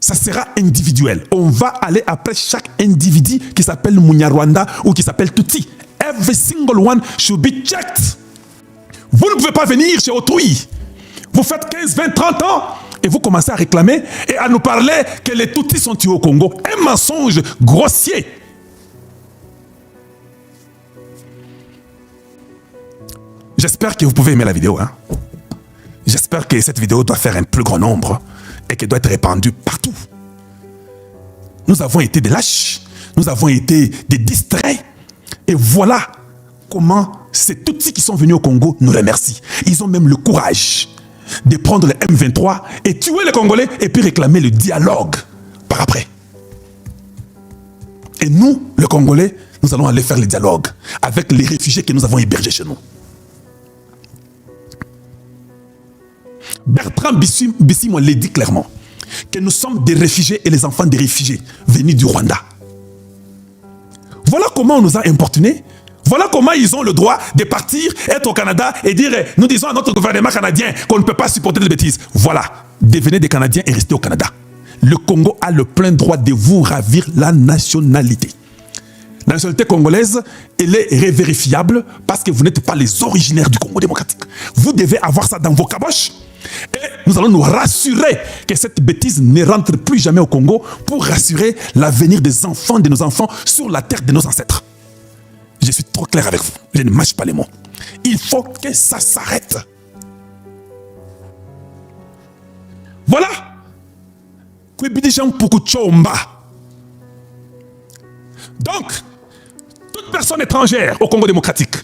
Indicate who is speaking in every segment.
Speaker 1: ça sera individuel. On va aller après chaque individu qui s'appelle Munyarwanda ou qui s'appelle Tutsi. Every single one should be checked. Vous ne pouvez pas venir chez autrui. Vous faites 15, 20, 30 ans et vous commencez à réclamer et à nous parler que les Tutsis sont tués au Congo. Un mensonge grossier. J'espère que vous pouvez aimer la vidéo. J'espère que cette vidéo doit faire un plus grand nombre et qu'elle doit être répandue partout. Nous avons été des lâches, nous avons été des distraits. Et voilà comment ces Tutsis qui sont venus au Congo nous remercient. Ils ont même le courage de prendre le M23 et tuer les Congolais et puis réclamer le dialogue par après. Et nous, les Congolais, nous allons aller faire le dialogue avec les réfugiés que nous avons hébergés chez nous. Bertrand Bisimwa l'a dit clairement, que nous sommes des réfugiés et les enfants des réfugiés venus du Rwanda. Voilà comment on nous a importunés. Voilà comment ils ont le droit de partir, être au Canada et dire, nous disons à notre gouvernement canadien qu'on ne peut pas supporter des bêtises. Voilà, devenez des Canadiens et restez au Canada. Le Congo a le plein droit de vous ravir la nationalité. La nationalité congolaise, elle est révérifiable parce que vous n'êtes pas les originaires du Congo démocratique. Vous devez avoir ça dans vos caboches. Et nous allons nous rassurer que cette bêtise ne rentre plus jamais au Congo pour rassurer l'avenir des enfants de nos enfants sur la terre de nos ancêtres. Je suis trop clair avec vous. Je ne mâche pas les mots. Il faut que ça s'arrête. Voilà. Donc, toute personne étrangère au Congo démocratique,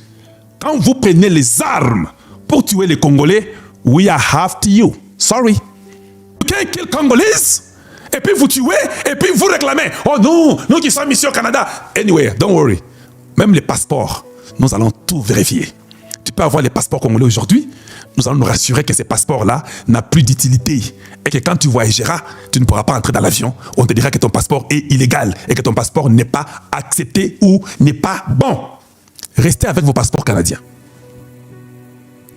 Speaker 1: quand vous prenez les armes pour tuer les Congolais, we are after you. Sorry. You can't kill Congolese. Et puis vous tuez, et puis vous réclamez. Oh non, nous qui sommes ici au Canada. Anyway, don't worry. Même les passeports, nous allons tout vérifier. Tu peux avoir les passeports congolais aujourd'hui. Nous allons nous rassurer que ces passeports-là n'ont plus d'utilité. Et que quand tu voyageras, tu ne pourras pas entrer dans l'avion. On te dira que ton passeport est illégal et que ton passeport n'est pas accepté ou n'est pas bon. Restez avec vos passeports canadiens.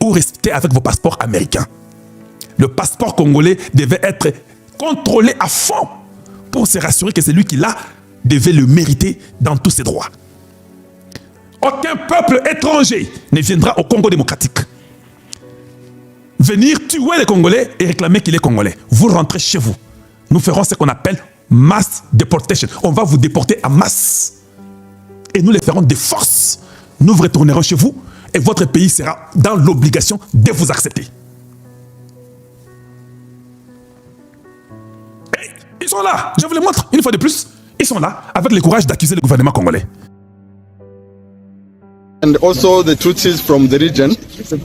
Speaker 1: Ou restez avec vos passeports américains. Le passeport congolais devait être contrôlé à fond pour se rassurer que celui qui l'a devait le mériter dans tous ses droits. Aucun peuple étranger ne viendra au Congo démocratique venir tuer les Congolais et réclamer qu'il est Congolais. Vous rentrez chez vous. Nous ferons ce qu'on appelle mass deportation. On va vous déporter en masse. Et nous les ferons de force. Nous vous retournerons chez vous et votre pays sera dans l'obligation de vous accepter. Et ils sont là. Je vous les montre une fois de plus. Ils sont là avec le courage d'accuser le gouvernement congolais.
Speaker 2: And also the Tutsis from the region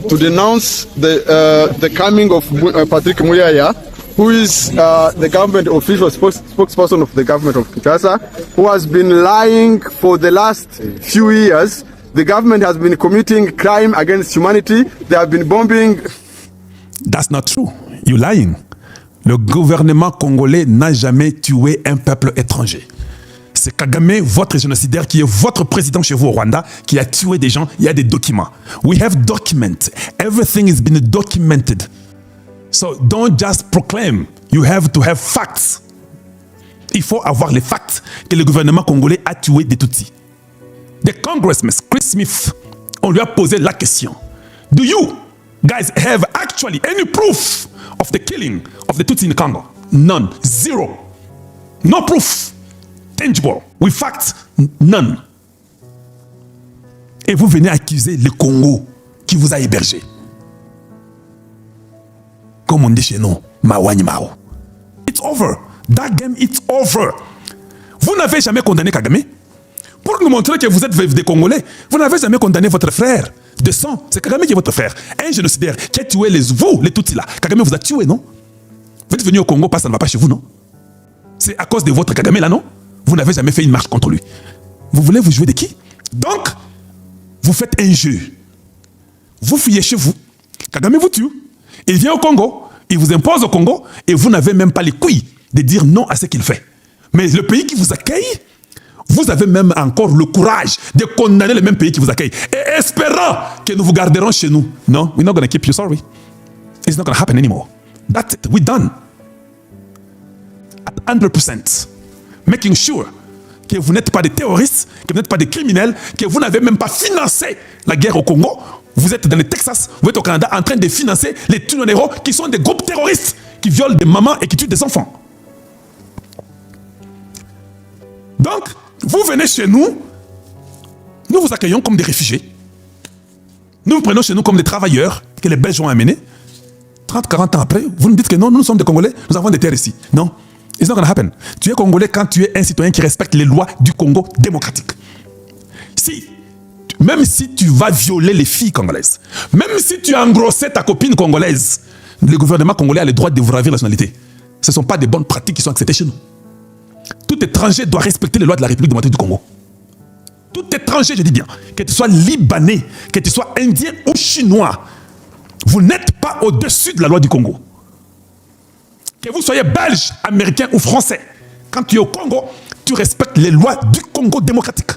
Speaker 2: to denounce the coming of Patrick Muyaya, who is the government official spokesperson of the government of Kinshasa, who has been lying for the last few years. The government has been committing crime against humanity. They have been bombing.
Speaker 1: That's not true. You're lying. Le gouvernement congolais n'a jamais tué un peuple étranger. C'est Kagame, votre génocidaire, qui est votre président chez vous au Rwanda, qui a tué des gens. Il y a des documents. We have documents. Everything has been documented. So don't just proclaim. You have to have facts. Il faut avoir les facts que le gouvernement congolais a tué des Tutsis. The congressman, Chris Smith, on lui a posé la question. Do you guys have actually any proof of the killing of the Tutsis in Congo? None. Zero. No proof. Tangible. With facts, none. Et vous venez accuser le Congo qui vous a hébergé. Comme on dit chez nous, Mawani Mao. It's over. That game, it's over. Vous n'avez jamais condamné Kagame. Pour nous montrer que vous êtes des Congolais, vous n'avez jamais condamné votre frère de sang. C'est Kagame qui est votre frère. Un génocidaire qui a tué vous, les Tutsis là. Kagame vous a tué, non? Vous êtes venu au Congo, ça ne va pas chez vous, non? C'est à cause de votre Kagame là, non? Vous n'avez jamais fait une marche contre lui. Vous voulez vous jouer de qui? Donc, vous faites un jeu. Vous fuyez chez vous. Kagame vous tue. Il vient au Congo. Il vous impose au Congo. Et vous n'avez même pas les couilles de dire non à ce qu'il fait. Mais le pays qui vous accueille, vous avez même encore le courage de condamner le même pays qui vous accueille. Et espérant que nous vous garderons chez nous. Non, we're not going to keep you, sorry. It's not going to happen anymore. That's it. We're done. 100%, making sure que vous n'êtes pas des terroristes, que vous n'êtes pas des criminels, que vous n'avez même pas financé la guerre au Congo. Vous êtes dans le Texas, vous êtes au Canada en train de financer les Tuneros qui sont des groupes terroristes qui violent des mamans et qui tuent des enfants. Donc, vous venez chez nous, nous vous accueillons comme des réfugiés. Nous vous prenons chez nous comme des travailleurs que les Belges ont amenés. 30, 40 ans après, vous nous dites que non, nous sommes des Congolais, nous avons des terres ici. Non, it's not gonna happen. Tu es Congolais quand tu es un citoyen qui respecte les lois du Congo démocratique. Même si tu vas violer les filles congolaises, même si tu as engrossé ta copine congolaise, le gouvernement congolais a le droit de vous ravir la nationalité. Ce ne sont pas des bonnes pratiques qui sont acceptées chez nous. Tout étranger doit respecter les lois de la République démocratique du Congo. Tout étranger, je dis bien, que tu sois libanais, que tu sois indien ou chinois, vous n'êtes pas au-dessus de la loi du Congo. Que vous soyez belge, américain ou français, quand tu es au Congo, tu respectes les lois du Congo démocratique.